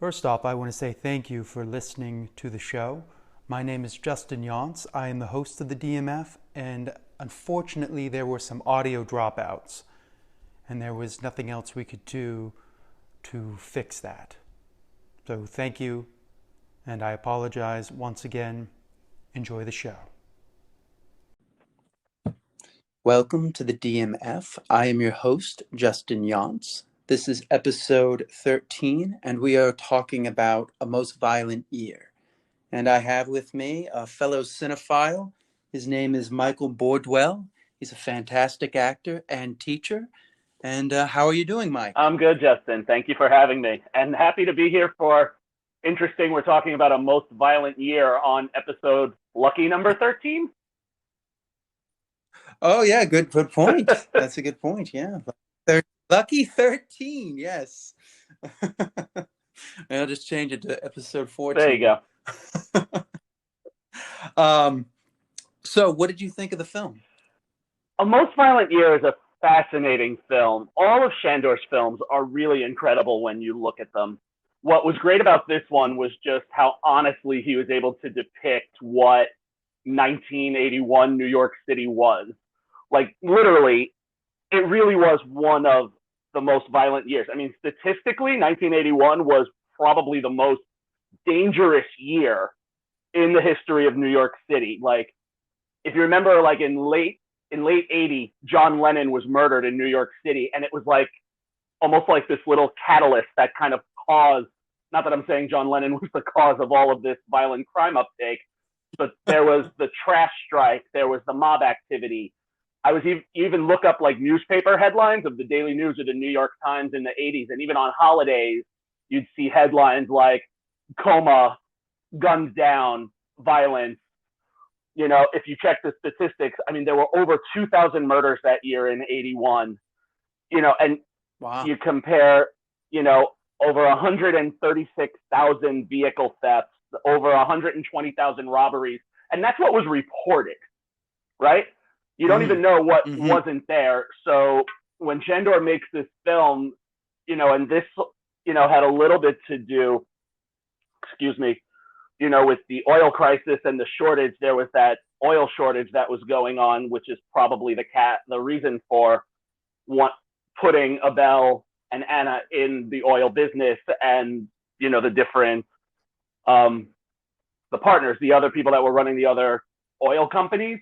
First off, I want to say thank you for listening to the show. My name is Justin Yance. I am the host of the DMF, and unfortunately, there were some audio dropouts, and there was nothing else we could do to fix that. So thank you, and I apologize once again. Enjoy the show. Welcome to the DMF. I am your host, Justin Yance. This is episode 13, and we are talking about A Most Violent Year. And I have with me a fellow cinephile. His name is Michael Bordwell. He's a fantastic actor and teacher. And how are you doing, Mike? I'm good, Justin. Thank you for having me. And happy to be here for interesting. We're talking about A Most Violent Year on episode lucky number 13. Oh, yeah, good point. That's a good point, yeah. Lucky 13, yes. I'll just change it to episode 14. There you go. So what did you think of the film? A Most Violent Year is a fascinating film. All of Shandor's films are really incredible when you look at them. What was great about this one was just how honestly he was able to depict what 1981 New York City was. Like, literally, it really was one of the most violent years. I mean, statistically, 1981 was probably the most dangerous year in the history of New York City. Like, if you remember, like in late 80, John Lennon was murdered in New York City, and it was like almost like this little catalyst that kind of caused, not that I'm saying John Lennon was the cause of all of this violent crime uptake, but there was the trash strike, there was the mob activity. I was even look up like newspaper headlines of the Daily News or the New York Times in the 80s. And even on holidays, you'd see headlines like coma, guns down, violence. You know, if you check the statistics, I mean, there were over 2,000 murders that year in 81, you know, and wow. You compare, you know, over 136,000 vehicle thefts, over 120,000 robberies. And that's what was reported, right? You don't even know what wasn't there. So when Shandor makes this film, you know, and this, you know, had a little bit to do, you know, with the oil crisis and the shortage. There was that oil shortage that was going on, which is probably the reason for putting Abel and Anna in the oil business, and, you know, the different, the partners, the other people that were running the other oil companies.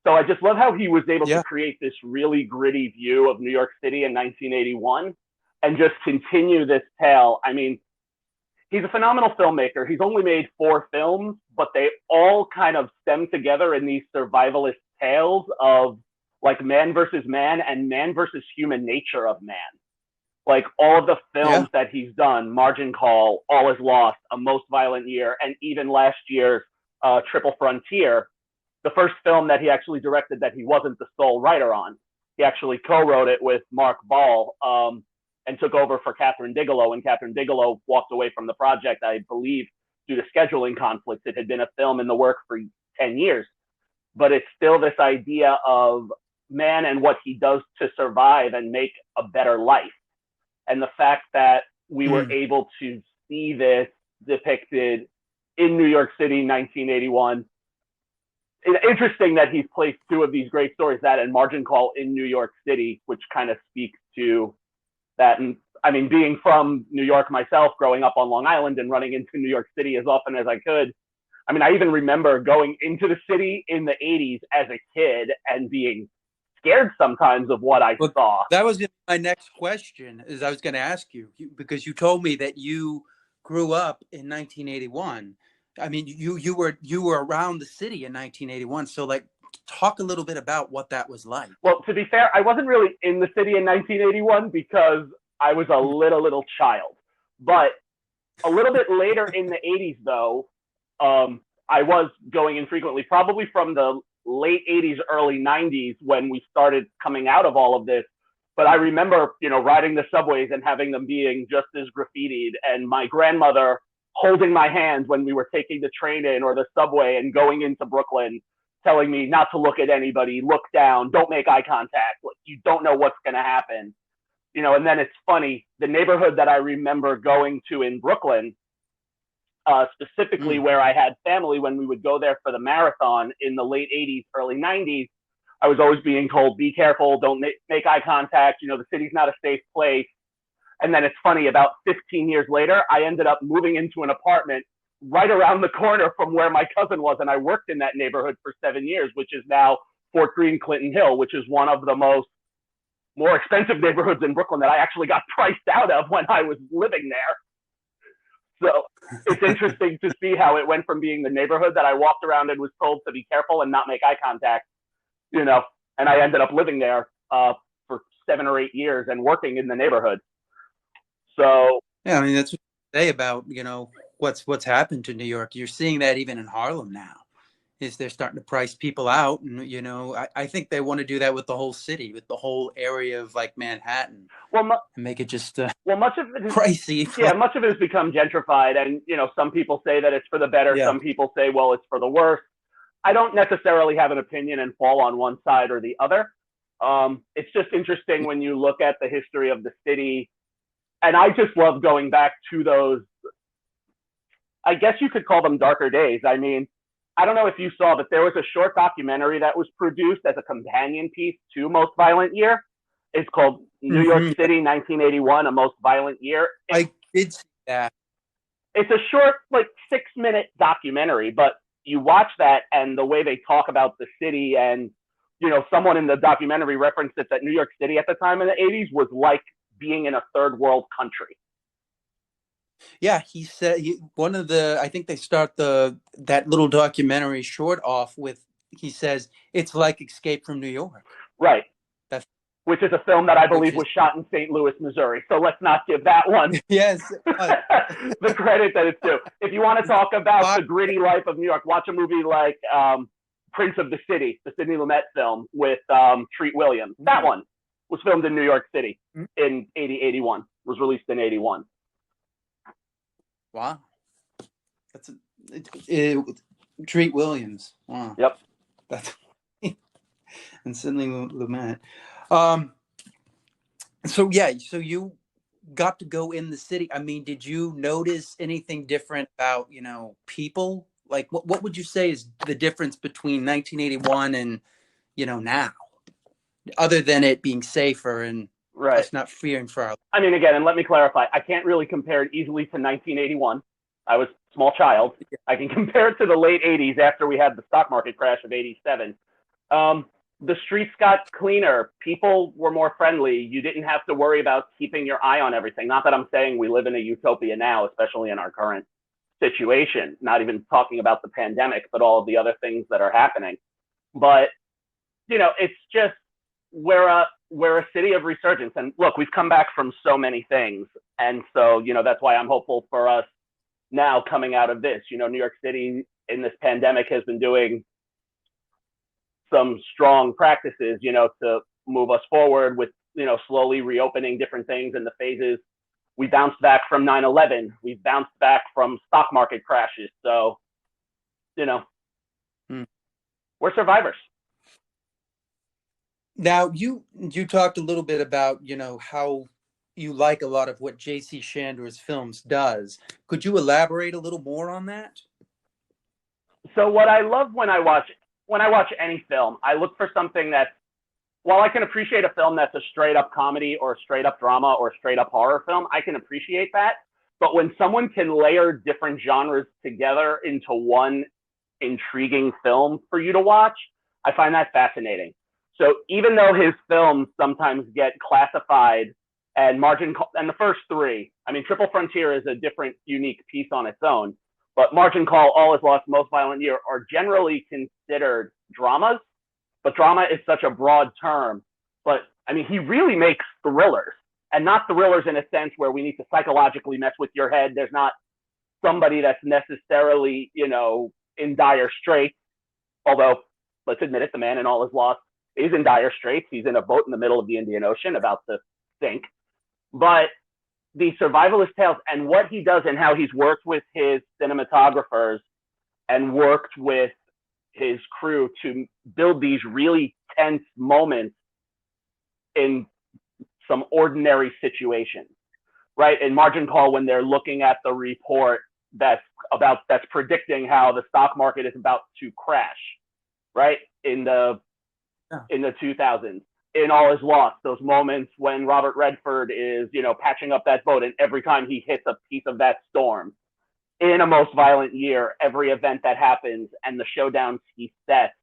So I just love how he was able to create this really gritty view of New York City in 1981 and just continue this tale. I mean, he's a phenomenal filmmaker. He's only made 4 films, but they all kind of stem together in these survivalist tales of like man versus man and man versus human nature of man. Like all of the films that he's done, Margin Call, All Is Lost, A Most Violent Year, and even last year's Triple Frontier, the first film that he actually directed that he wasn't the sole writer on. He actually co-wrote it with Mark Ball and took over for Catherine Bigelow, and Catherine Bigelow walked away from the project, I believe, due to scheduling conflicts. It had been a film in the work for 10 years. But it's still this idea of man and what he does to survive and make a better life. And the fact that we were able to see this depicted in New York City, 1981, it's interesting that he's placed 2 of these great stories, that and Margin Call, in New York City, which kind of speaks to that. And I mean, being from New York myself, growing up on Long Island and running into New York City as often as I could. I mean, I even remember going into the city in the 80s as a kid and being scared sometimes of what I saw. That was my next question, is I was going to ask you, because you told me that you grew up in 1981. I mean, you were around the city in 1981. So, like, talk a little bit about what that was like. Well, to be fair, I wasn't really in the city in 1981 because I was a little child. But a little bit later in the 80s, though, I was going in frequently, probably from the late 80s, early 90s, when we started coming out of all of this. But I remember, you know, riding the subways and having them being just as graffitied, and my grandmother holding my hand when we were taking the train in or the subway and going into Brooklyn, telling me not to look at anybody, look down, don't make eye contact. You don't know what's going to happen. and then it's funny, the neighborhood that I remember going to in Brooklyn, specifically where I had family when we would go there for the marathon in the late 80s, early 90s, I was always being told, be careful, don't make eye contact, the city's not a safe place. And then it's funny, about 15 years later, I ended up moving into an apartment right around the corner from where my cousin was. And I worked in that neighborhood for 7 years, which is now Fort Greene, Clinton Hill, which is one of the more expensive neighborhoods in Brooklyn that I actually got priced out of when I was living there. So it's interesting to see how it went from being the neighborhood that I walked around and was told to be careful and not make eye contact, and I ended up living there for 7 or 8 years and working in the neighborhood. So yeah, I mean, that's what you say about, what's happened to New York. You're seeing that even in Harlem now, is they're starting to price people out. And, I think they want to do that with the whole city, with the whole area of like Manhattan. Well, and make it just much of it is pricey. Yeah, much of it has become gentrified. And, some people say that it's for the better. Yeah. Some people say, well, it's for the worse. I don't necessarily have an opinion and fall on one side or the other. It's just interesting when you look at the history of the city. And I just love going back to those, I guess you could call them darker days. I mean, I don't know if you saw, but there was a short documentary that was produced as a companion piece to Most Violent Year. It's called New York City, 1981, A Most Violent Year. I did see that. It's a short, 6-minute documentary, but you watch that and the way they talk about the city, and, someone in the documentary referenced it that New York City at the time in the 80s was like being in a third world country. Yeah, he said I think they start that little documentary short off with, he says, it's like Escape from New York. Right. Which is a film that I believe was shot in St. Louis, Missouri. So let's not give that one yes the credit that it's due. If you want to talk about the gritty life of New York, watch a movie like Prince of the City, the Sidney Lumet film with Treat Williams. That one was filmed in New York City in 81, was released in 81. Wow. That's Treat Williams. Wow. Yep. That's and Sidney Lumet. So you got to go in the city. I mean, did you notice anything different about, people? Like what would you say is the difference between 1981 and, now? Other than it being safer and us not fearing for our lives. I mean, again, and let me clarify, I can't really compare it easily to 1981. I was a small child. I can compare it to the late 80s after we had the stock market crash of 87. The streets got cleaner. People were more friendly. You didn't have to worry about keeping your eye on everything. Not that I'm saying we live in a utopia now, especially in our current situation, not even talking about the pandemic, but all of the other things that are happening. But, it's just, we're a city of resurgence. And look, we've come back from so many things. And so, that's why I'm hopeful for us now coming out of this. New York City in this pandemic has been doing some strong practices, to move us forward with, slowly reopening different things in the phases. We bounced back from 9/11. We've bounced back from stock market crashes. So, we're survivors. Now, you talked a little bit about, how you like a lot of what J.C. Chandor's films does. Could you elaborate a little more on that? So what I love when I watch any film, I look for something that, while I can appreciate a film that's a straight up comedy or a straight up drama or a straight up horror film, I can appreciate that. But when someone can layer different genres together into one intriguing film for you to watch, I find that fascinating. So even though his films sometimes get classified and and the first three, I mean, Triple Frontier is a different, unique piece on its own, but Margin Call, All Is Lost, Most Violent Year are generally considered dramas, but drama is such a broad term. But I mean, he really makes thrillers, and not thrillers in a sense where we need to psychologically mess with your head. There's not somebody that's necessarily, in dire straits, although let's admit it, the man in All Is Lost is in dire straits. He's in a boat in the middle of the Indian Ocean about to sink. But the survivalist tales and what he does and how he's worked with his cinematographers and worked with his crew to build these really tense moments in some ordinary situations, right? In Margin Call, when they're looking at the report that's predicting how the stock market is about to crash, right? In the 2000s. In All Is Lost, those moments when Robert Redford is, patching up that boat, and every time he hits a piece of that storm. In A Most Violent Year, every event that happens and the showdowns he sets,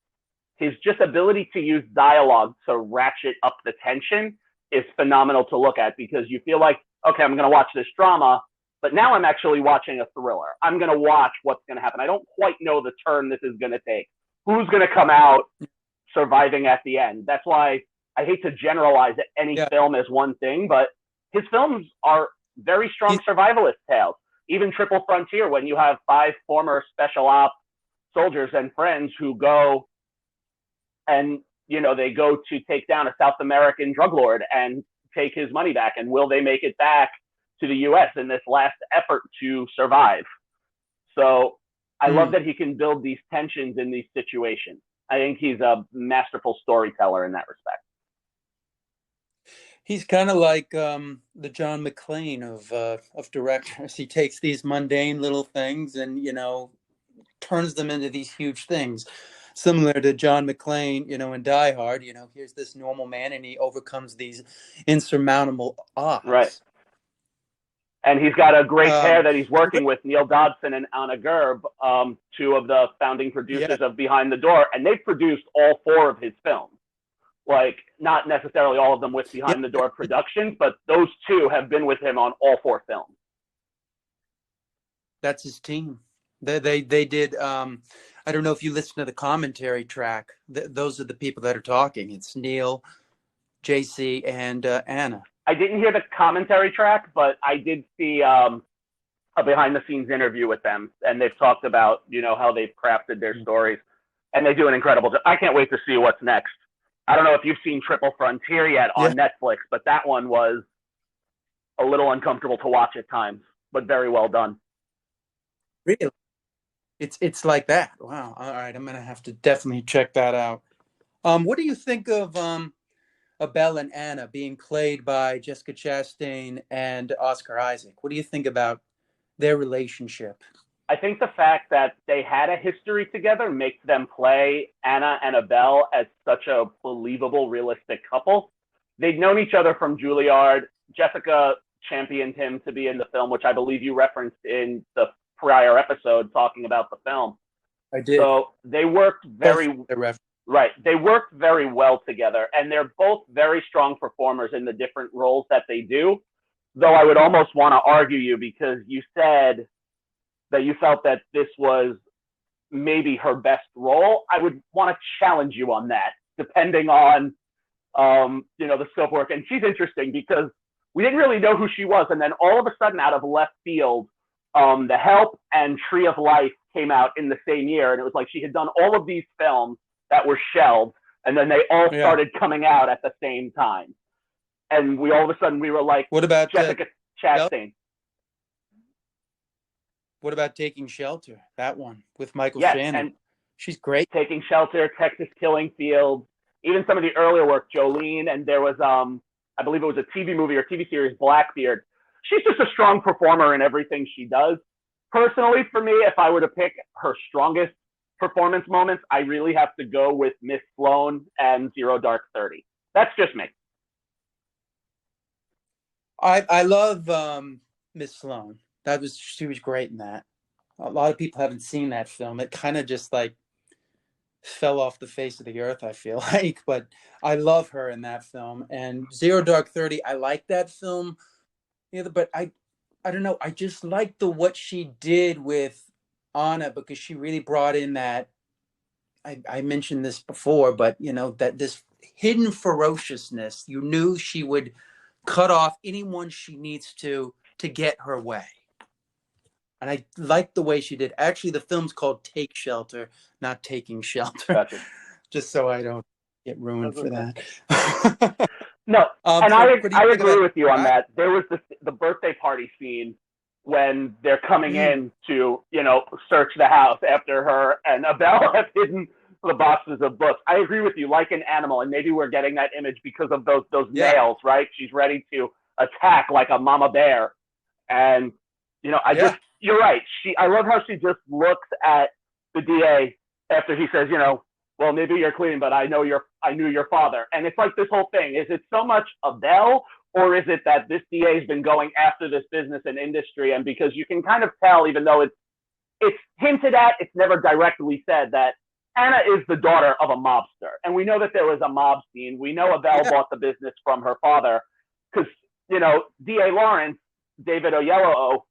his just ability to use dialogue to ratchet up the tension is phenomenal to look at, because you feel like, okay, I'm going to watch this drama, but now I'm actually watching a thriller. I'm going to watch what's going to happen. I don't quite know the turn this is going to take. Who's going to come out surviving at the end? That's why I hate to generalize any film as one thing, but his films are very strong survivalist tales. Even Triple Frontier, when you have 5 former special ops soldiers and friends who go and, they go to take down a South American drug lord and take his money back. And will they make it back to the U.S. in this last effort to survive? So I love that he can build these tensions in these situations. I think he's a masterful storyteller in that respect. He's kind of like the John McClane of directors. He takes these mundane little things and, turns them into these huge things. Similar to John McClane, in Die Hard, here's this normal man and he overcomes these insurmountable odds. Right. And he's got a great pair that he's working with, Neil Dodson and Anna Gerb, 2 of the founding producers of Behind the Door, and they've produced all 4 of his films. Like, not necessarily all of them with Behind the Door Productions, but those 2 have been with him on all 4 films. That's his team. They did. I don't know if you listen to the commentary track. Those are the people that are talking. It's Neil, JC, and Anna. I didn't hear the commentary track, but I did see a behind-the-scenes interview with them, and they've talked about, how they've crafted their stories, and they do an incredible job. I can't wait to see what's next. I don't know if you've seen Triple Frontier yet on Netflix, but that one was a little uncomfortable to watch at times, but very well done. Really? It's like that. Wow. All right. I'm going to have to definitely check that out. What do you think of Abel and Anna being played by Jessica Chastain and Oscar Isaac? What do you think about their relationship? I think the fact that they had a history together makes them play Anna and Abel as such a believable, realistic couple. They'd known each other from Juilliard. Jessica championed him to be in the film, which I believe you referenced in the prior episode talking about the film. I did. So they worked They worked very well together, and they're both very strong performers in the different roles that they do. Though I would almost want to argue you, because you said that you felt that this was maybe her best role. I would want to challenge you on that, depending on, the scope work. And she's interesting because we didn't really know who she was. And then all of a sudden, out of left field, The Help and Tree of Life came out in the same year. And it was like she had done all of these films that were shelved, and then they all started coming out at the same time. And we all of a sudden, we were like, what about Jessica Chastain? What about Taking Shelter? That one with Michael Shannon. And she's great. Taking Shelter, Texas Killing Fields, even some of the earlier work, Jolene, and there was, I believe it was a TV movie or TV series, Blackbeard. She's just a strong performer in everything she does. Personally, for me, if I were to pick her strongest performance moments, I really have to go with Miss Sloane and Zero Dark 30. That's just me. I love Miss Sloane. She was great in that. A lot of people haven't seen that film. It kind of just like fell off the face of the earth, I feel like. But I love her in that film. And Zero Dark 30, I like that film. But I don't know. I just like what she did with Anna, because she really brought in that. I mentioned this before, but that this hidden ferociousness. You knew she would cut off anyone she needs to get her way. And I like the way she did. Actually, the film's called Take Shelter, not Taking Shelter. Gotcha. Just so I don't get ruined for that. No, and I agree with you on that. There was the birthday party scene when they're coming in to, search the house after her and Abel have hidden the boxes of books. I agree with you, like an animal, and maybe we're getting that image because of those Yeah. nails, right? She's ready to attack like a mama bear. And, you know, you're right. I love how she just looks at the DA after he says, you know, well, maybe you're clean, but I knew your father. And it's like this whole thing. Is it so much Abel, or is it that this DA has been going after this business and industry? And because you can kind of tell, even though it's hinted at, it's never directly said, that Anna is the daughter of a mobster. And we know that there was a mob scene. We know Abel bought the business from her father because, you know, DA Lawrence, David Oyelowo,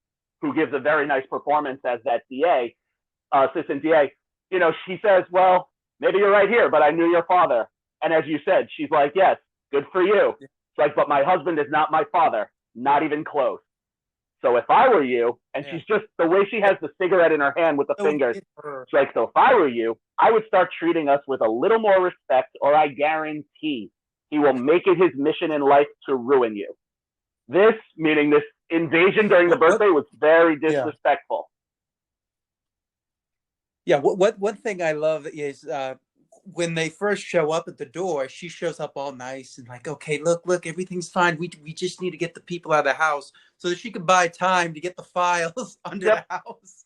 who gives a very nice performance as that DA, assistant DA, you know, she says, well, maybe you're right here, but I knew your father. And as you said, she's like, yes, good for you. It's like, but my husband is not my father, not even close. So if I were you, and she's just, the way she has the cigarette in her hand with the fingers, it's like, so if I were you, I would start treating us with a little more respect, or I guarantee he will make it his mission in life to ruin you. This, meaning this invasion during the birthday, was very disrespectful. Yeah, one thing I love is when they first show up at the door, she shows up all nice and like, okay, look, everything's fine. We just need to get the people out of the house so that she can buy time to get the files under the house.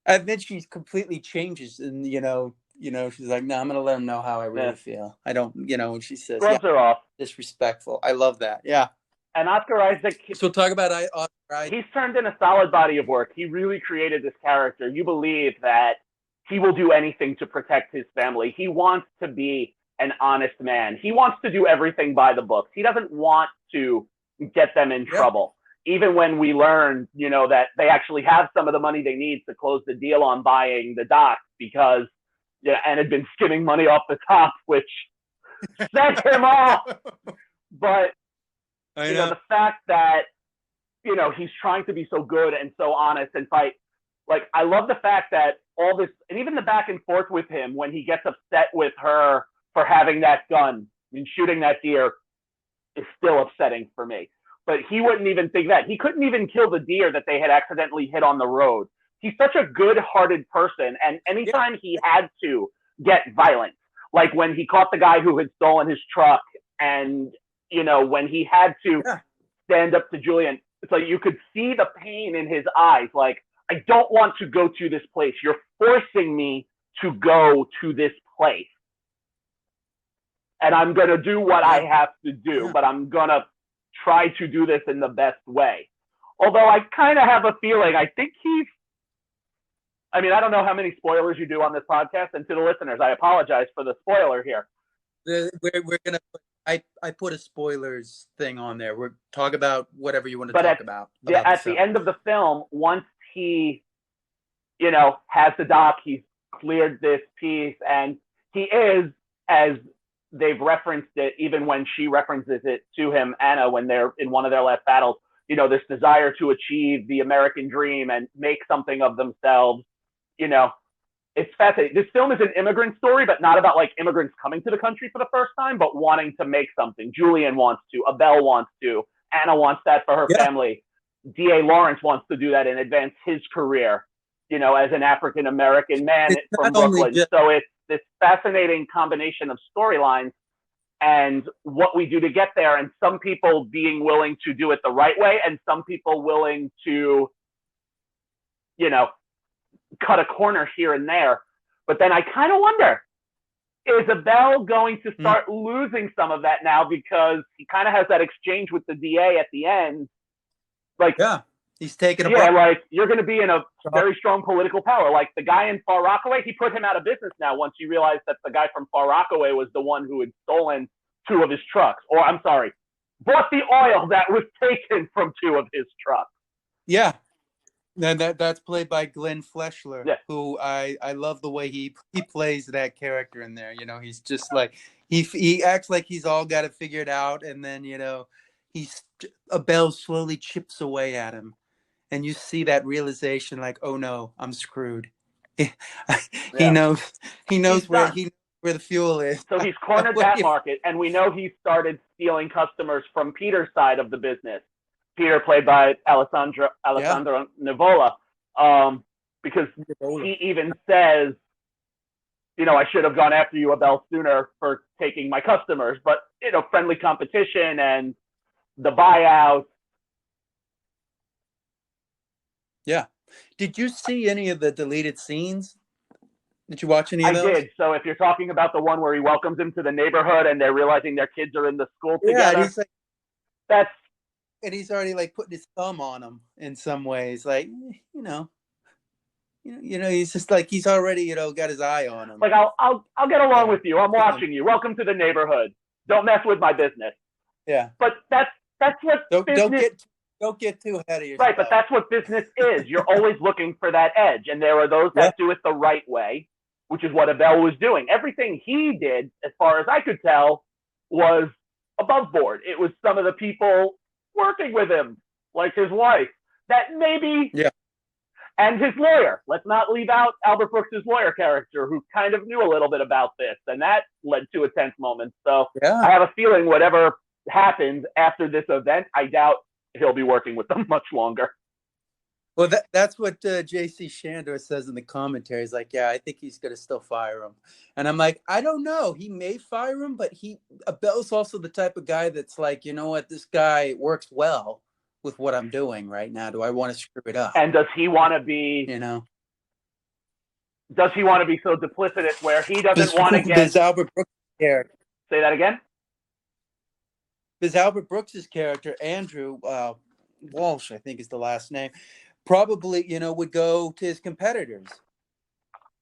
and then she completely changes, and you know, she's like, no, I'm gonna let him know how I really feel. I don't, and she says, gloves are off. Disrespectful. I love that. Yeah. And Oscar Isaac. So talk about Oscar Isaac. He's turned in a solid body of work. He really created this character. You believe that he will do anything to protect his family. He wants to be an honest man. He wants to do everything by the books. He doesn't want to get them in trouble. Even when we learn, you know, that they actually have some of the money they need to close the deal on buying the dock because, and had been skimming money off the top, which set him off. But, you know, the fact that, you know, he's trying to be so good and so honest and fight. Like, I love the fact that all this, and even the back and forth with him when he gets upset with her for having that gun and shooting that deer is still upsetting for me. But he wouldn't even think that. He couldn't even kill the deer that they had accidentally hit on the road. He's such a good-hearted person, and anytime he had to get violent, like when he caught the guy who had stolen his truck, and, you know, when he had to stand up to Julian, it's like you could see the pain in his eyes, like, I don't want to go to this place. You're forcing me to go to this place. And I'm going to do what I have to do, but I'm going to try to do this in the best way. Although I kind of have a feeling, I think I don't know how many spoilers you do on this podcast, and to the listeners, I apologize for the spoiler here. We're going to I put a spoilers thing on there. We're talk about whatever you want to talk about. At the end of the film, once he, you know, has the doc, he's cleared this piece, and he is, as they've referenced it, even when she references it to him, Anna, when they're in one of their last battles, you know, this desire to achieve the American dream and make something of themselves, you know, it's fascinating. This film is an immigrant story, but not about like immigrants coming to the country for the first time, but wanting to make something. Julian wants to, Abel wants to, Anna wants that for her family. D.A. Lawrence wants to do that and advance his career, you know, as an African-American man from Brooklyn. So it's this fascinating combination of storylines and what we do to get there, and some people being willing to do it the right way and some people willing to, you know, cut a corner here and there. But then I kind of wonder, is Abel going to start losing some of that now, because he kind of has that exchange with the DA at the end? Like, he's taking a like, you're going to be in a very strong political power. Like the guy in Far Rockaway, he put him out of business now once you realize that the guy from Far Rockaway was the one who had stolen 2 of his trucks. Or, I'm sorry, bought the oil that was taken from 2 of his trucks. Yeah. And that's played by Glenn Fleshler, who I love the way he plays that character in there. You know, he's just like, he acts like he's all got it figured out, and then, you know, Abel slowly chips away at him, and you see that realization, like, oh no, I'm screwed. He knows where the fuel is. So he's cornered that market, and we know he started stealing customers from Peter's side of the business. Peter, played by Alessandro Nivola, because he even says, I should have gone after you, Abel, sooner for taking my customers. But, friendly competition and the buyout. Yeah. Did you see any of the deleted scenes? Did you watch any of I those? did. So if you're talking about the one where he welcomes him to the neighborhood and they're realizing their kids are in the school Yeah, together, that's and he's already like putting his thumb on him in some ways, like he's just like he's already got his eye on him. like I'll get along with you. I'm watching you. Welcome to the neighborhood. Don't mess with my business. Yeah. But that's what business. Don't get too ahead of yourself. Right, but that's what business is. You're always looking for that edge, and there are those that do it the right way, which is what Abel was doing. Everything he did, as far as I could tell, was above board. It was some of the people working with him, like his wife, that maybe, and his lawyer. Let's not leave out Albert Brooks' lawyer character, who kind of knew a little bit about this, and that led to a tense moment. So I have a feeling whatever happens after this event, I doubt he'll be working with them much longer. Well, that's what J.C. Shandor says in the commentary. He's like, I think he's going to still fire him. And I'm like, I don't know. He may fire him, but Abel's also the type of guy that's like, you know what? This guy works well with what I'm doing right now. Do I want to screw it up? And does he want to be, does he want to be so duplicitous where he doesn't want to get... Does Albert Brooks' character... Say that again? Does Albert Brooks' character, Andrew Walsh, I think is the last name, probably, would go to his competitors.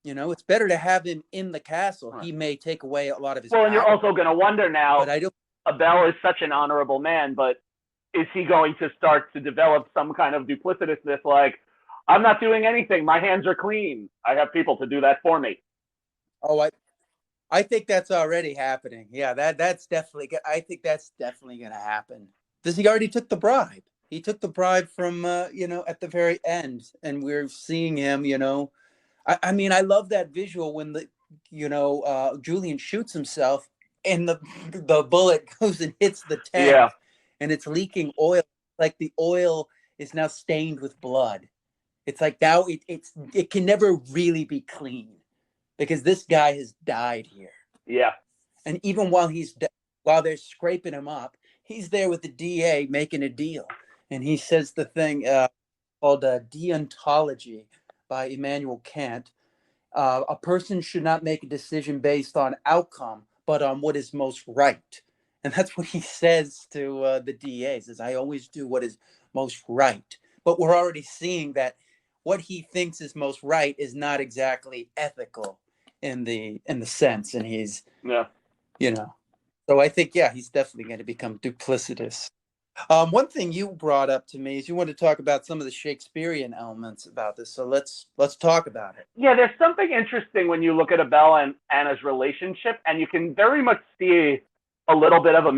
It's better to have him in the castle. Right. He may take away a lot of his power. And you're also going to wonder now, but I don't... Abel is such an honorable man, but is he going to start to develop some kind of duplicitousness like, I'm not doing anything, my hands are clean, I have people to do that for me? Oh, I think that's already happening. Yeah, that's definitely... I think that's definitely going to happen. He already took the bribe. He took the bribe from, at the very end, and we're seeing him, I mean, I love that visual when Julian shoots himself and the bullet goes and hits the tank and it's leaking oil. Like the oil is now stained with blood. It's like now it can never really be clean because this guy has died here. Yeah. And even while they're scraping him up, he's there with the DA making a deal. And he says the thing called deontology by Immanuel Kant. A person should not make a decision based on outcome, but on what is most right. And that's what he says to the DA. He says, I always do what is most right. But we're already seeing that what he thinks is most right is not exactly ethical in the sense. And he's, so I think, he's definitely going to become duplicitous. One thing you brought up to me is you want to talk about some of the Shakespearean elements about this. So let's talk about it. Yeah, there's something interesting when you look at Abel and Anna's relationship, and you can very much see a little bit of a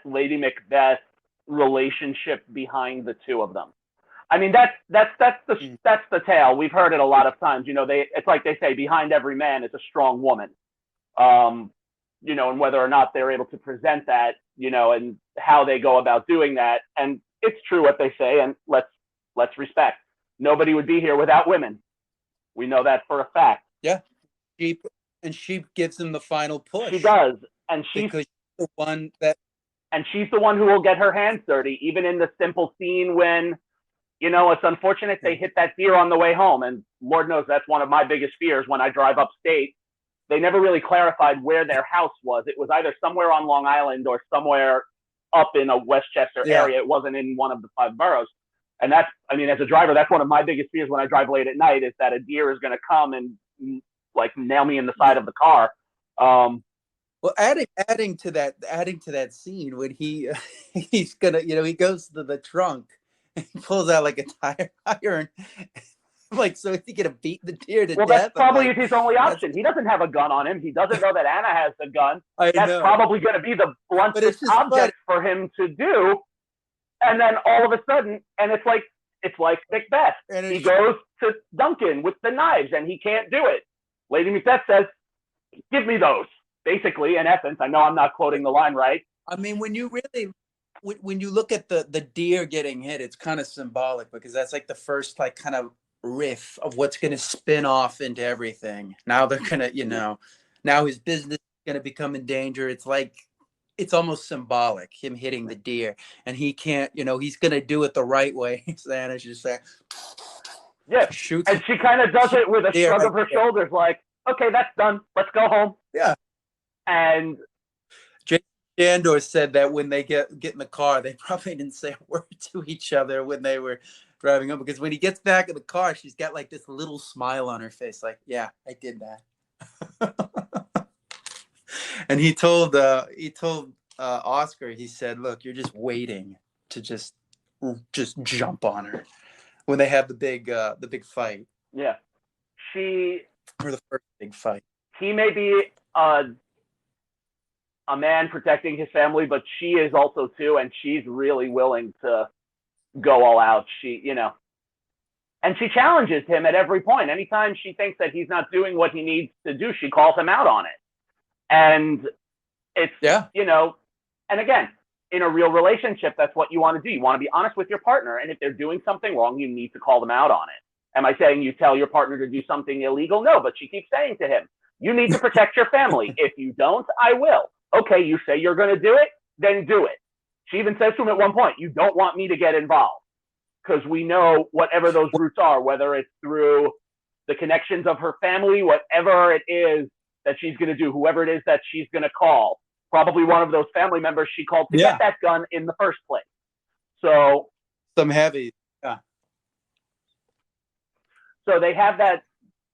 Lady Macbeth relationship behind the two of them. I mean, that's the tale. We've heard it a lot of times. It's like they say, behind every man is a strong woman. And whether or not they're able to present that, and how they go about doing that. And it's true what they say, and let's respect. Nobody would be here without women. We know that for a fact. Yeah. She gives them the final push. She does. And she's the one who will get her hands dirty, even in the simple scene when, it's unfortunate they hit that deer on the way home. And Lord knows that's one of my biggest fears when I drive upstate. They never really clarified where their house was. It was either somewhere on Long Island or somewhere up in a Westchester area. It wasn't in one of the 5 boroughs. And that's, as a driver, that's one of my biggest fears when I drive late at night, is that a deer is going to come and like nail me in the side of the car. Well, adding to that scene when he's gonna, he goes to the trunk and he pulls out like a tire iron. Like, so is he gonna beat the deer to death? Well, that's probably his only option. He doesn't have a gun on him. He doesn't know that Anna has a gun. That's probably going to be the bluntest object for him to do. And then all of a sudden, and it's like Macbeth. He goes to Duncan with the knives, and he can't do it. Lady Macbeth says, "Give me those." Basically, in essence, I know I'm not quoting the line right. I mean, when you look at the deer getting hit, it's kind of symbolic because that's like the first like kind of riff of what's going to spin off into everything. Now they're going to, now his business is going to become in danger. It's like, it's almost symbolic, him hitting the deer, and he can't, he's going to do it the right way. Santa just say, yeah. Shoots. And she kind of does it with a shrug right of her shoulders, like, okay, that's done. Let's go home. Yeah. And Shandor said that when they get in the car, they probably didn't say a word to each other when they were driving home, because when he gets back in the car, she's got like this little smile on her face, like, yeah, I did that. And he told Oscar, he said, look, you're just waiting to just jump on her when they have the big fight. Yeah. Or the first big fight. He may be a man protecting his family, but she is also too, and she's really willing to go all out. And she challenges him at every point. Anytime she thinks that he's not doing what he needs to do, she calls him out on it. And it's, and again, in a real relationship, that's what you want to do. You want to be honest with your partner. And if they're doing something wrong, you need to call them out on it. Am I saying you tell your partner to do something illegal? No, but she keeps saying to him, you need to protect your family. If you don't, I will. Okay, you say you're going to do it, then do it. She even says to him at one point, you don't want me to get involved, because we know whatever those roots are, whether it's through the connections of her family, whatever it is that she's going to do, whoever it is that she's going to call, probably one of those family members she called to get that gun in the first place. So some heavy. Yeah. So they have that,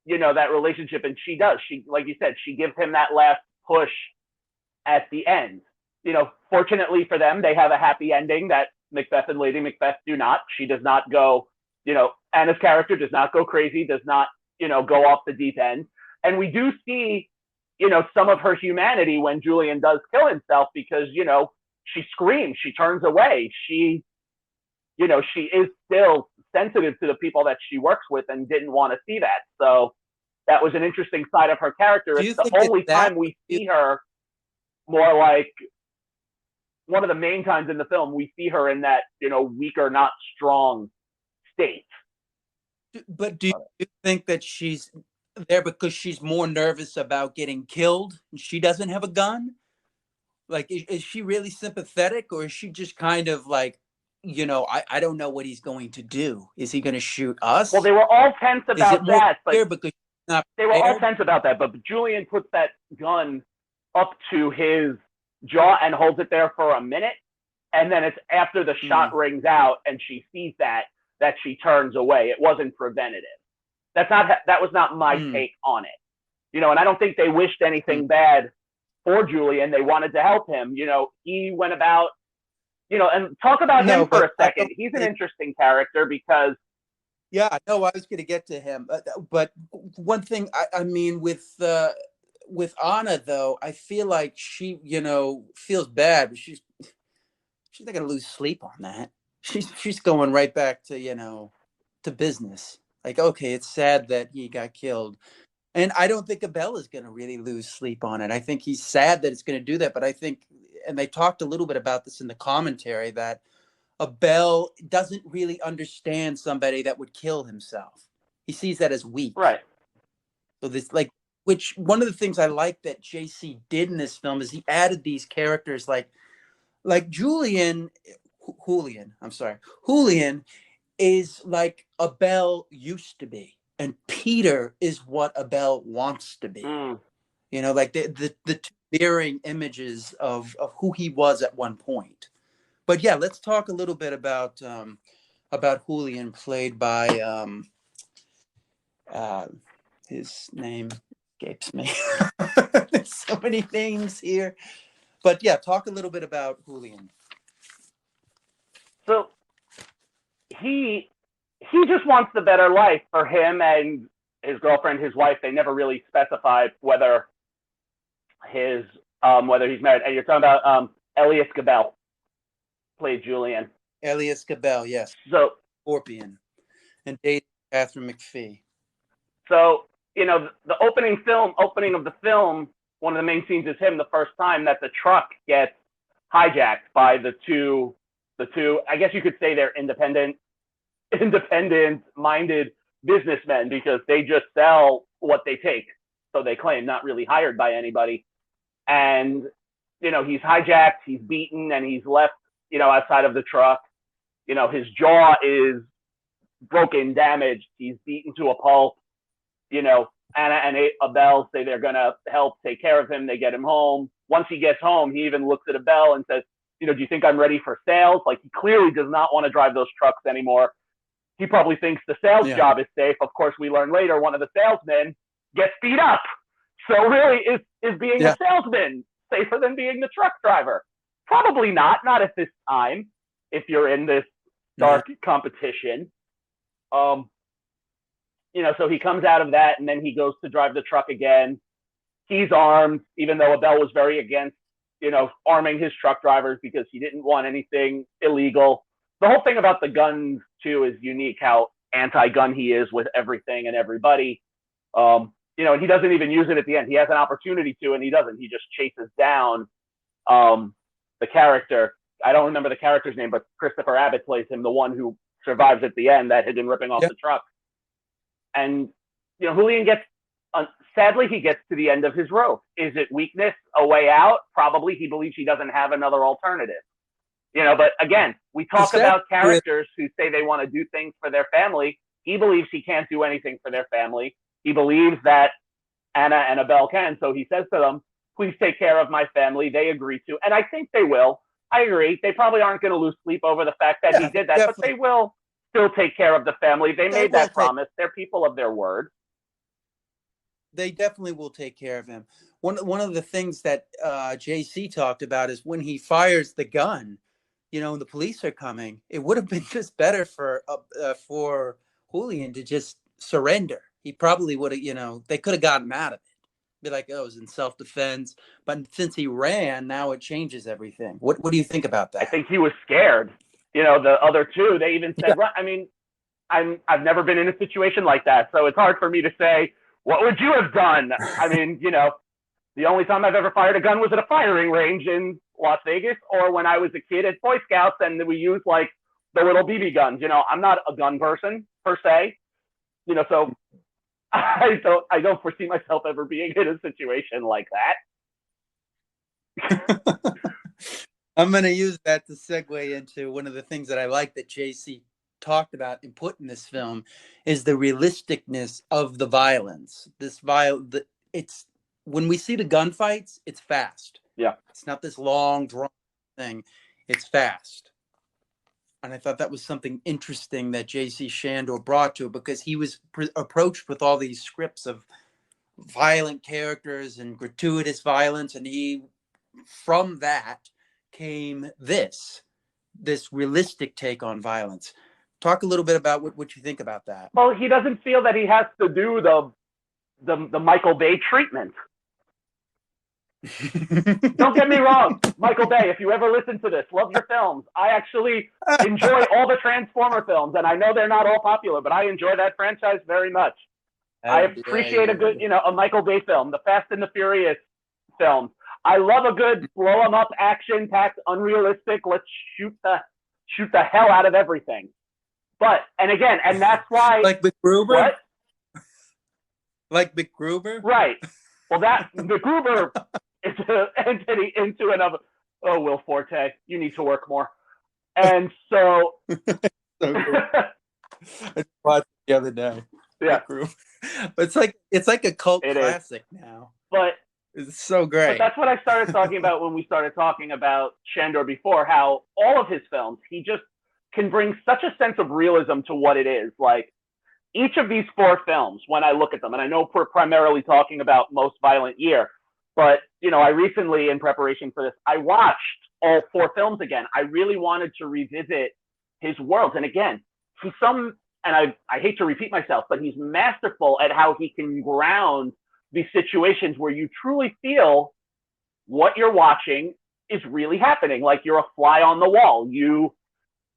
that relationship, and she does. She, like you said, she gives him that last push at the end. Fortunately for them, they have a happy ending that Macbeth and Lady Macbeth do not. She does not go, Anna's character does not go crazy, does not, go off the deep end. And we do see, some of her humanity when Julian does kill himself, because, she screams, she turns away. She is still sensitive to the people that she works with and didn't want to see that. So that was an interesting side of her character. It's the only time we see her more like one of the main times in the film, we see her in that, weaker, not strong state. But do you think that she's there because she's more nervous about getting killed and she doesn't have a gun? Like, is she really sympathetic, or is she just kind of like, I don't know what he's going to do. Is he going to shoot us? Well, they were all tense about that. Because they were all tense about that, but Julian puts that gun up to his jaw and holds it there for a minute, and then it's after the shot rings out and she sees that she turns away. It wasn't preventative. That was not my take on it. And I don't think they wished anything bad for Julian. They wanted to help him. He went about, and talk about him for a second. He's an interesting character because. Yeah, I know. I was going to get to him, but one thing, I mean, with Anna though, I feel like she, feels bad, but she's not going to lose sleep on that. She's going right back to, to business. Like, okay, it's sad that he got killed. And I don't think Abel is going to really lose sleep on it. I think he's sad that it's going to do that. But I think, and they talked a little bit about this in the commentary, that Abel doesn't really understand somebody that would kill himself. He sees that as weak. Right. So this, like, which one of the things I like that JC did in this film is he added these characters like Julian is like Abel used to be, and Peter is what Abel wants to be. Like the two mirroring images of who he was at one point. But yeah, let's talk a little bit about Julian, played by his name escapes me. There's so many names here. But yeah, talk a little bit about Julian. So he just wants the better life for him and his girlfriend, his wife. They never really specified whether he's married. And you're talking about Elias Gabel played Julian. Elias Gabel, yes. So Scorpion, and dated Catherine McPhee. So the opening of the film, one of the main scenes is him the first time that the truck gets hijacked by the two. I guess you could say they're independent-minded businessmen because they just sell what they take. So they claim, not really hired by anybody. And, he's hijacked, he's beaten, and he's left, outside of the truck. His jaw is broken, damaged. He's beaten to a pulp. Anna and Abel say they're going to help take care of him. They get him home. Once he gets home, he even looks at Abel and says, do you think I'm ready for sales? Like, he clearly does not want to drive those trucks anymore. He probably thinks the sales job is safe. Of course, we learn later one of the salesmen gets beat up. So really, is being a salesman safer than being the truck driver? Probably not at this time, if you're in this dark competition. So he comes out of that, and then he goes to drive the truck again. He's armed, even though Abel was very against, arming his truck drivers because he didn't want anything illegal. The whole thing about the guns, too, is unique, how anti-gun he is with everything and everybody. And he doesn't even use it at the end. He has an opportunity to, and he doesn't. He just chases down the character. I don't remember the character's name, but Christopher Abbott plays him, the one who survives at the end that had been ripping off the truck. And, Julian gets, sadly, he gets to the end of his rope. Is it weakness, a way out? Probably. He believes he doesn't have another alternative. But again, we talk about characters who say they want to do things for their family. He believes he can't do anything for their family. He believes that Anna and Abel can. So he says to them, please take care of my family. They agree to. And I think they will. I agree. They probably aren't going to lose sleep over the fact that he did that, but they will still take care of the family. They made that promise. They're people of their word. They definitely will take care of him. One of the things that JC talked about is when he fires the gun, and the police are coming, it would have been just better for Julian to just surrender. He probably would have, they could have gotten out of it. Be like, oh, it was in self-defense. But since he ran, now it changes everything. What do you think about that? I think he was scared. The other two, they even said, I mean, I've never been in a situation like that, so it's hard for me to say, what would you have done? I mean, the only time I've ever fired a gun was at a firing range in Las Vegas, or when I was a kid at Boy Scouts and we used like the little BB guns. I'm not a gun person per se, so I don't foresee myself ever being in a situation like that. I'm going to use that to segue into one of the things that I like that JC talked about and put in this film is the realisticness of the violence. It's when we see the gunfights, it's fast. Yeah. It's not this long drawn thing. It's fast. And I thought that was something interesting that J.C. Shandor brought to it, because he was approached with all these scripts of violent characters and gratuitous violence. And from that came this realistic take on violence. Talk a little bit about what you think about that. Well, he doesn't feel that he has to do the Michael Bay treatment. Don't get me wrong, Michael Bay, if you ever listen to this, love your films. I actually enjoy all the Transformer films, and I know they're not all popular, but I enjoy that franchise very much. I appreciate a good, a Michael Bay film, the Fast and the Furious films. I love a good blow 'em up, action-packed, unrealistic. Let's shoot the hell out of everything. But and that's why, like MacGruber. What? Like MacGruber, right? Well, that MacGruber is an entity into another. Oh, Will Forte, you need to work more. And so, so cool. I watched it the other day. Yeah, but it's like a cult classic now. But it's so great. But that's what I started talking about when we started talking about Shandor before. How all of his films, he just can bring such a sense of realism to what it is. Like each of these four films, when I look at them, and I know we're primarily talking about Most Violent Year, but I recently, in preparation for this, I watched all four films again. I really wanted to revisit his worlds, and again, and I hate to repeat myself, but he's masterful at how he can ground these situations where you truly feel what you're watching is really happening. Like you're a fly on the wall.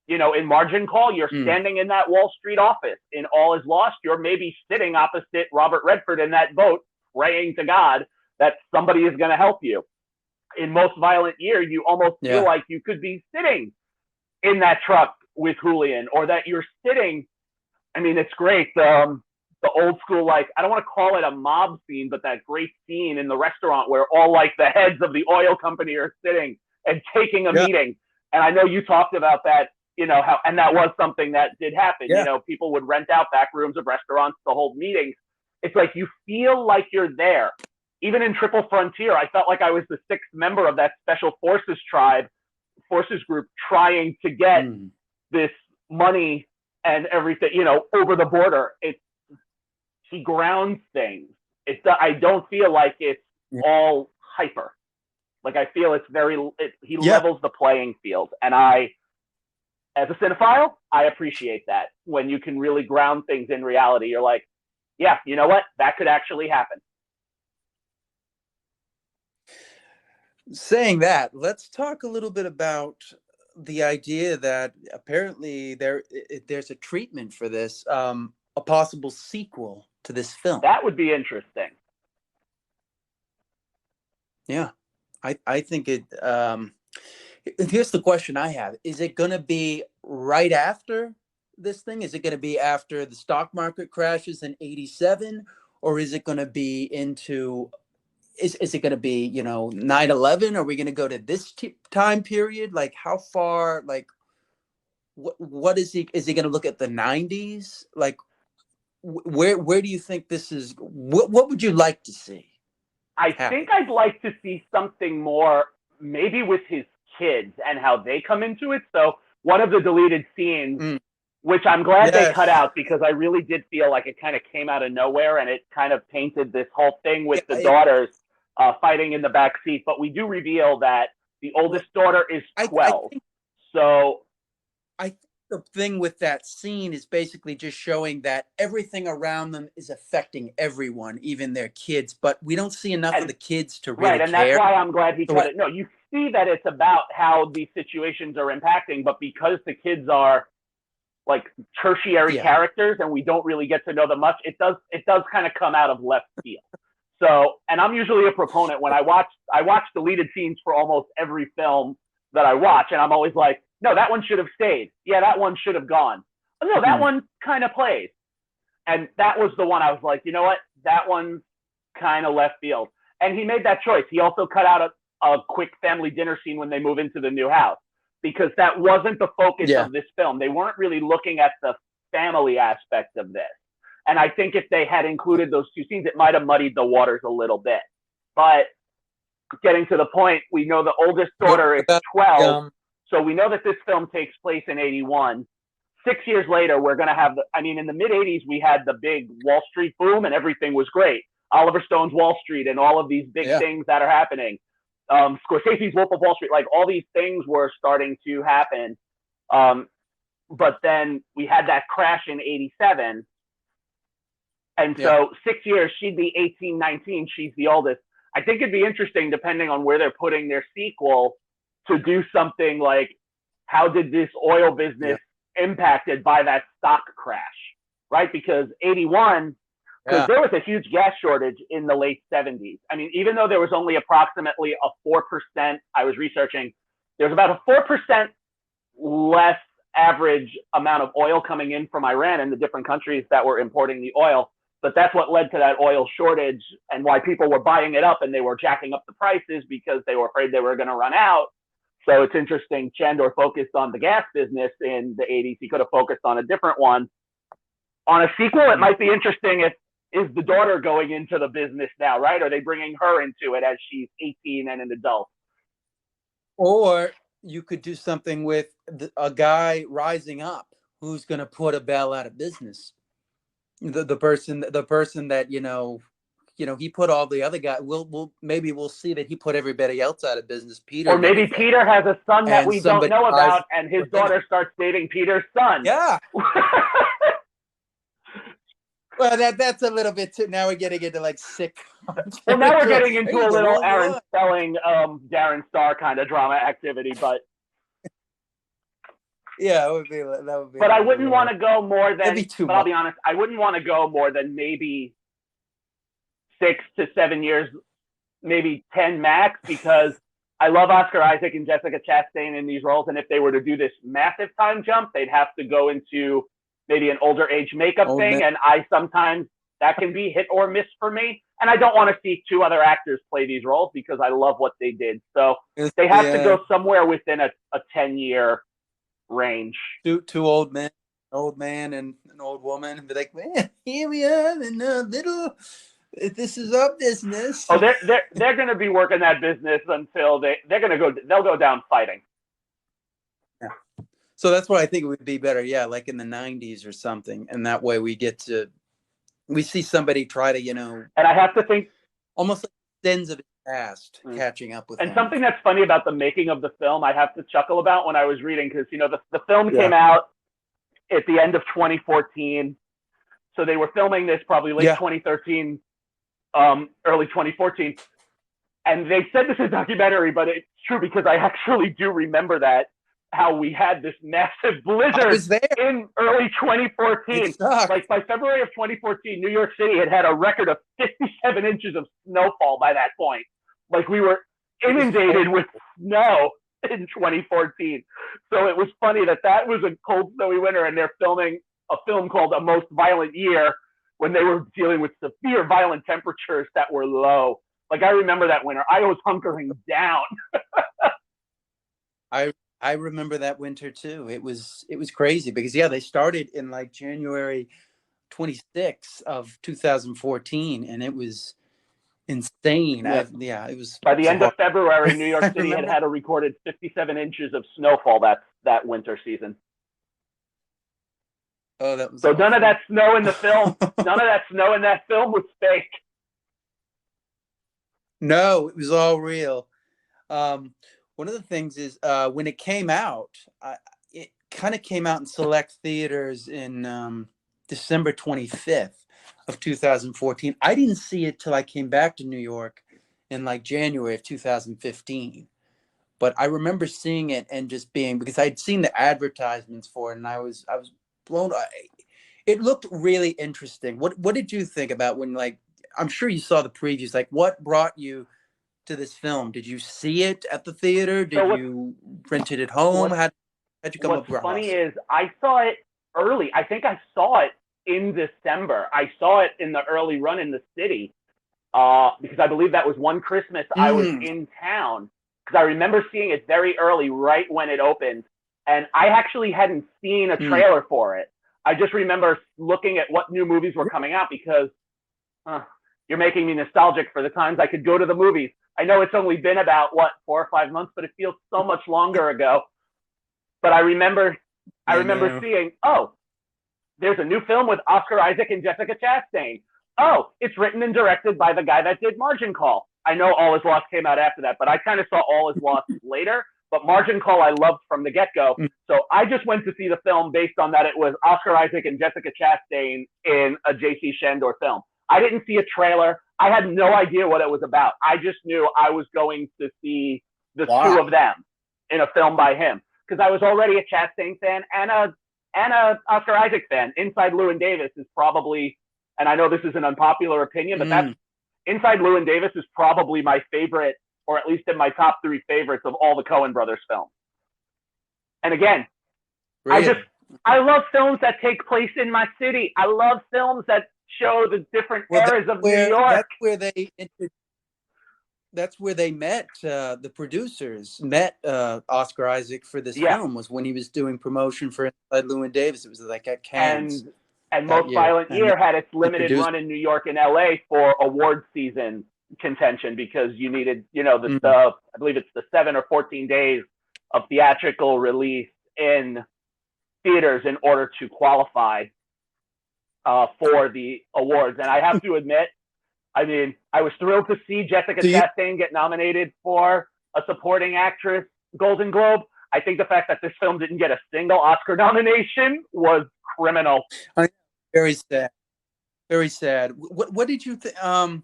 In Margin Call, you're standing in that Wall Street office. In All Is Lost, you're maybe sitting opposite Robert Redford in that boat, praying to God that somebody is going to help you. In Most Violent Year, you almost feel like you could be sitting in that truck with Julian, or that you're sitting I mean, it's great. The old school, like, I don't want to call it a mob scene, but that great scene in the restaurant where all like the heads of the oil company are sitting and taking a meeting. And I know you talked about that, you know, how, and that was something that did happen. Yeah. You know, people would rent out back rooms of restaurants to hold meetings. It's like you feel like you're there. Even in Triple Frontier, I felt like I was the sixth member of that special forces group trying to get this money and everything, you know, over the border. He grounds things. I don't feel like it's all hyper. Like, I feel it's he levels the playing field. And as a cinephile, I appreciate that. When you can really ground things in reality, you're like, yeah, you know what? That could actually happen. Saying that, let's talk a little bit about the idea that apparently there's a treatment for this, a possible sequel to this film. That would be interesting. Yeah, I think it. Here's the question I have: is it going to be right after this thing? Is it going to be after the stock market crashes in '87, or is it going to be into? Is it going to be, you know, 9/11? Are we going to go to this time period? Like, how far? Like, what is he? Is he going to look at the '90s? Like, where do you think this is? What would you like to see? I think I'd like to see something more, maybe with his kids and how they come into it. So one of the deleted scenes, which I'm glad they cut out, because I really did feel like it kind of came out of nowhere, and it kind of painted this whole thing with the daughters fighting in the back seat. But we do reveal that the oldest daughter is 12. I think the thing with that scene is basically just showing that everything around them is affecting everyone, even their kids. But we don't see enough of the kids to really care. And that's why I'm glad he cut it. No, you see that it's about how these situations are impacting, but because the kids are like tertiary characters and we don't really get to know them much, it does kind of come out of left field. So, and I'm usually a proponent when I watch deleted scenes for almost every film that I watch, and I'm always like, no, that one should have stayed. Yeah, that one should have gone. Oh, no, that one kind of plays. And that was the one I was like, you know what? That one's kind of left field. And he made that choice. He also cut out a quick family dinner scene when they move into the new house, because that wasn't the focus of this film. They weren't really looking at the family aspect of this. And I think if they had included those two scenes, it might have muddied the waters a little bit. But getting to the point, we know the oldest daughter is 12. So we know that this film takes place in 81. 6 years later, we're going to have in the mid-'80s, we had the big Wall Street boom and everything was great. Oliver Stone's Wall Street and all of these big things that are happening. Scorsese's Wolf of Wall Street, like all these things were starting to happen. But then we had that crash in 87. And so 6 years, she'd be 18, 19. She's the oldest. I think it'd be interesting, depending on where they're putting their sequel, to do something like, how did this oil business impacted by that stock crash, right? Because 81, because there was a huge gas shortage in the late 70s. I mean, even though there was only approximately a 4%, I was researching, there's about a 4% less average amount of oil coming in from Iran and the different countries that were importing the oil. But that's what led to that oil shortage and why people were buying it up, and they were jacking up the prices because they were afraid they were going to run out. So it's interesting. Chandor focused on the gas business in the 80s. He could have focused on a different one. On a sequel, it might be interesting is the daughter going into the business now, right? Are they bringing her into it as she's 18 and an adult? Or you could do something with a guy rising up who's going to put Abel out of business. The person that, he put all the other guys. We'll see that he put everybody else out of business. Peter, or maybe Peter has a son that we don't know about, and his daughter starts dating Peter's son. Yeah. Well, that's a little bit too. Now we're getting into like sick. Well, now we're getting into a little Aaron Spelling, Darren Star kind of drama activity, but. Yeah, that would be. But I wouldn't want to go more than. But I'll be honest, I wouldn't want to go more than maybe 6 to 7 years, maybe 10 max, because I love Oscar Isaac and Jessica Chastain in these roles, and if they were to do this massive time jump, they'd have to go into maybe an older age makeup Old thing, man. and I sometimes that can be hit or miss for me. And I don't want to see two other actors play these roles because I love what they did. So they have to go somewhere within a 10-year range. Two old men, an old man and an old woman, and be like, man, here we are in a little. This is our business. Oh, they're going to be working that business until they'll go down fighting. Yeah. So that's what I think it would be better. Yeah, like in the 90s or something, and that way we see somebody try to, And I have to think almost like sins of his past catching up with and him. Something that's funny about the making of the film, I have to chuckle about when I was reading, because the film came out at the end of 2014, so they were filming this probably late 2013, early 2014, and they said this is a documentary, but it's true because I actually do remember that, how we had this massive blizzard in early 2014. Like by February of 2014, New York City had a record of 57 inches of snowfall by that point. Like we were inundated with snow in 2014. So it was funny that was a cold, snowy winter, and they're filming a film called A Most Violent Year when they were dealing with severe violent temperatures that were low. Like I remember that winter. I was hunkering down. I remember that winter too. It was crazy because they started in like January 26th of 2014. And it was insane. It was by the end of February. New York City had a recorded 57 inches of snowfall that winter season. Oh, that was so awesome. None of that snow in the film. None of that snow in that film was fake. No, it was all real. One of the things is when it came out, it kind of came out in select theaters in December 25th of 2014. I didn't see it till I came back to New York in like January of 2015. But I remember seeing it and just being, because I'd seen the advertisements for it, and I was blown away. It looked really interesting. What did you think about when, like, I'm sure you saw the previews, like what brought you to this film? Did you see it at the theater? Did you rent it at home? How'd you come up with it? What's funny is I saw it early. I think I saw it in December. I saw it in the early run in the city because I believe that was one Christmas I was in town, because I remember seeing it very early, right when it opened. And I actually hadn't seen a trailer for it. I just remember looking at what new movies were coming out because you're making me nostalgic for the times I could go to the movies. I know it's only been about, 4 or 5 months, but it feels so much longer ago. But I remember seeing, there's a new film with Oscar Isaac and Jessica Chastain. Oh, it's written and directed by the guy that did Margin Call. I know All Is Lost came out after that, but I kind of saw All Is Lost later. But Margin Call I loved from the get-go. So I just went to see the film based on that it was Oscar Isaac and Jessica Chastain in a J.C. Shandor film. I didn't see a trailer. I had no idea what it was about. I just knew I was going to see the two of them in a film by him, because I was already a Chastain fan and a Oscar Isaac fan. Inside Llewyn Davis is probably, and I know this is an unpopular opinion, but that's Inside Llewyn Davis is probably my favorite, or at least in my top 3 favorites of all the Coen brothers films. And again, really? I love films that take place in my city. I love films that show the different eras of New York. That's where they met. The producers met Oscar Isaac for this film, was when he was doing promotion for Inside Llewyn Davis. It was like at Cannes. And Most Violent Year had its limited run in New York and LA for award season contention, because you needed, I believe it's the 7 or 14 days of theatrical release in theaters in order to qualify for the awards. And I have to admit, I mean, I was thrilled to see Jessica Chastain get nominated for a supporting actress Golden Globe. I think the fact that this film didn't get a single Oscar nomination was criminal. Very sad. Very sad. What did you think?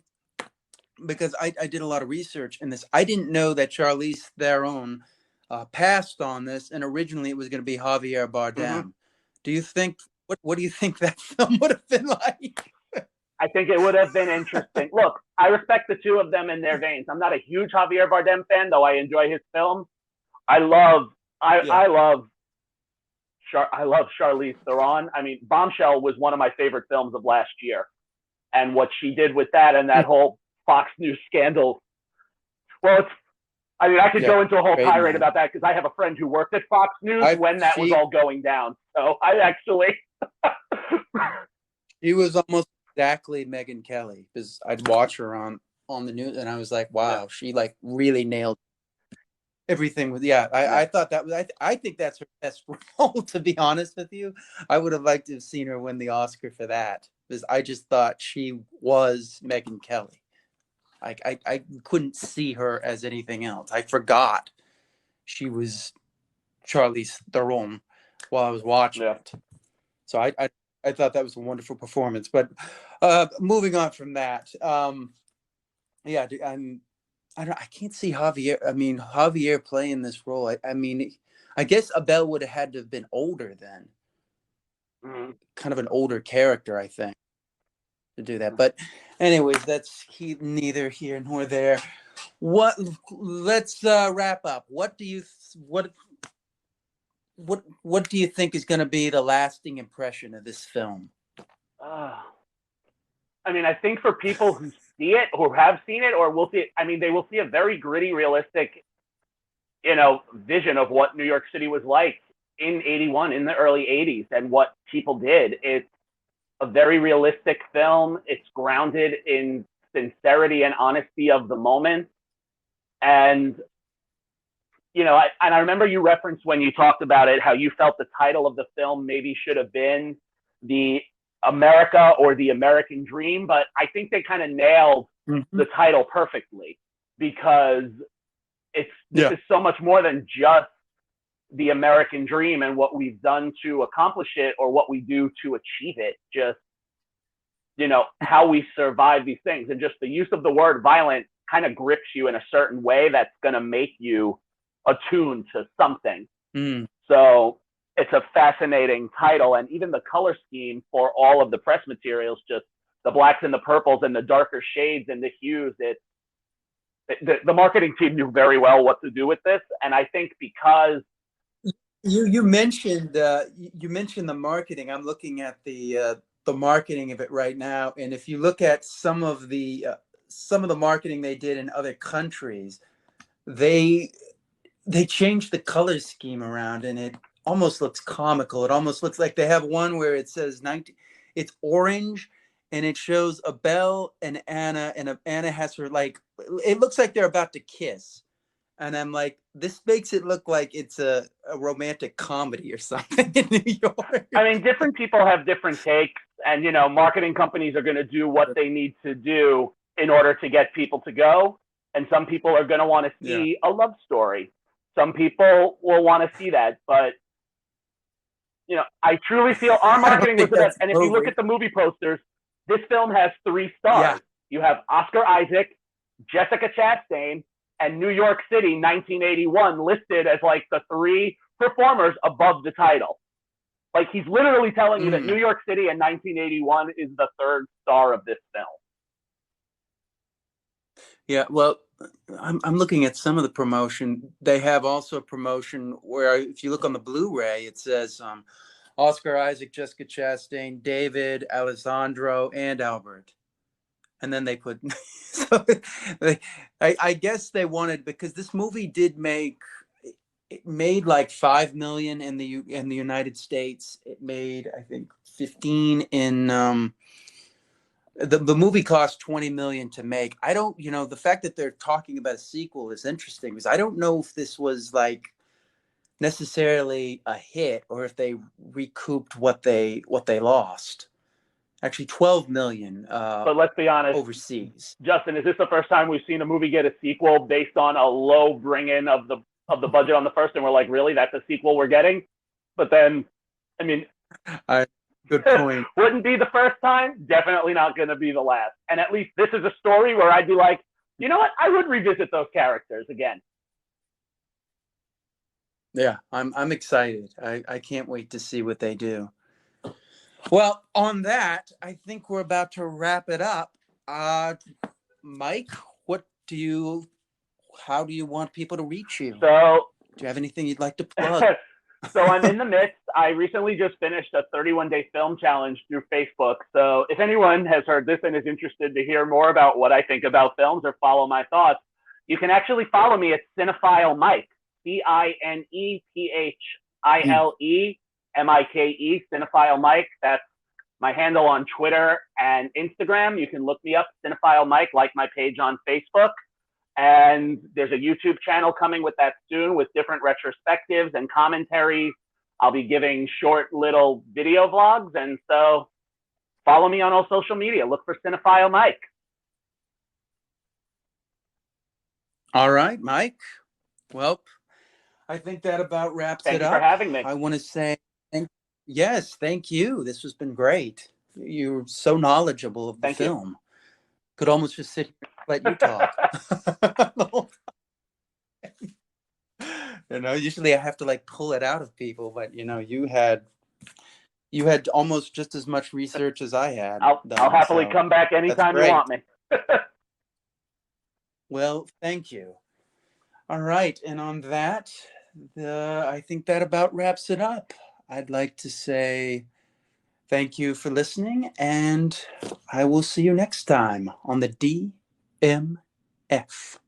Because I did a lot of research in this. I didn't know that Charlize Theron passed on this, and originally it was going to be Javier Bardem. Do you think? What do you think that film would have been like? I think it would have been interesting. Look, I respect the two of them in their veins. I'm not a huge Javier Bardem fan, though I enjoy his films. I love I love Charlize Theron. I mean, Bombshell was one of my favorite films of last year, and what she did with that and that whole Fox News scandal. Well, I could go into a whole tirade about that because I have a friend who worked at Fox News when that was all going down. So I actually. She was almost exactly Megyn Kelly, because I'd watch her on the news and I was like, wow, she like really nailed everything with. I thought that was. I think that's her best role. To be honest with you, I would have liked to have seen her win the Oscar for that, because I just thought she was Megyn Kelly. I couldn't see her as anything else. I forgot she was Charlize Theron while I was watching it. So I thought that was a wonderful performance. But moving on from that, I can't see Javier. I mean, Javier playing this role. I mean, I guess Abel would have had to have been older then. Kind of an older character, I think, to do that. But anyways, that's neither here nor there. Let's wrap up. What do you think is going to be the lasting impression of this film? I mean, I think for people who see it, or have seen it, or will see it, I mean, they will see a very gritty, realistic, vision of what New York City was like in '81, in the early '80s, and what people did. It's a very realistic film. It's grounded in sincerity and honesty of the moment. And, I remember you referenced when you talked about it, how you felt the title of the film maybe should have been The America or The American Dream, but I think they kind of nailed the title perfectly, because this is so much more than just the American dream and what we've done to accomplish it, or what we do to achieve it. Just, how we survive these things, and just the use of the word violent kind of grips you in a certain way that's going to make you attuned to something. So it's a fascinating title, and even the color scheme for all of the press materials, just the blacks and the purples and the darker shades and the hues. The marketing team knew very well what to do with this, and I think because you mentioned the marketing. I'm looking at the marketing of it right now, and if you look at some of the marketing they did in other countries, they changed the color scheme around, and it almost looks comical. It almost looks like they have one where it says it's orange, and it shows Abel and Anna, and Anna has her, like, it looks like they're about to kiss. And I'm like, this makes it look like it's a romantic comedy or something in New York. I mean, different people have different takes, and, marketing companies are going to do what they need to do in order to get people to go. And some people are going to want to see a love story. Some people will want to see that. But, I truly feel our marketing was the best. And if you look at the movie posters, this film has 3 stars. Yeah. You have Oscar Isaac, Jessica Chastain, and New York City 1981 listed as like the 3 performers above the title. Like, he's literally telling you that New York City in 1981 is the 3rd star of this film. Yeah, well, I'm looking at some of the promotion. They have also a promotion where, if you look on the Blu-ray, it says Oscar Isaac, Jessica Chastain, David, Alessandro, and Albert. And then they put, so I guess they wanted, because this movie it made like $5 million in the United States. It made, I think, 15 in the movie cost $20 million to make. I don't, the fact that they're talking about a sequel is interesting, because I don't know if this was like necessarily a hit, or if they recouped what they lost. Actually, $12 million. But let's be honest, overseas. Justin, is this the first time we've seen a movie get a sequel based on a low bring-in of the budget on the first, and we're like, really, that's a sequel we're getting? But then, I mean, good point. Wouldn't be the first time. Definitely not going to be the last. And at least this is a story where I'd be like, you know what? I would revisit those characters again. Yeah, I'm excited. I can't wait to see what they do. Well, on that, I think we're about to wrap it up. Mike, how do you want people to reach you? So, do you have anything you'd like to plug? So I'm in the midst. I recently just finished a 31-day film challenge through Facebook. So if anyone has heard this and is interested to hear more about what I think about films or follow my thoughts, you can actually follow me at Cinephile Mike, CinephilMike, Cinephile Mike. That's my handle on Twitter and Instagram. You can look me up, Cinephile Mike, like my page on Facebook. And there's a YouTube channel coming with that soon with different retrospectives and commentaries. I'll be giving short little video vlogs. And so follow me on all social media. Look for Cinephile Mike. All right, Mike. Well, I think that about wraps it up. Thank you for having me. I want to say yes, thank you. This has been great. You're so knowledgeable of the film. Could almost just sit here and let you talk. Usually I have to like pull it out of people, but you had almost just as much research as I had. I'll happily come back anytime you want me. Well, thank you. All right, and on that, I think that about wraps it up. I'd like to say thank you for listening, and I will see you next time on the DMF.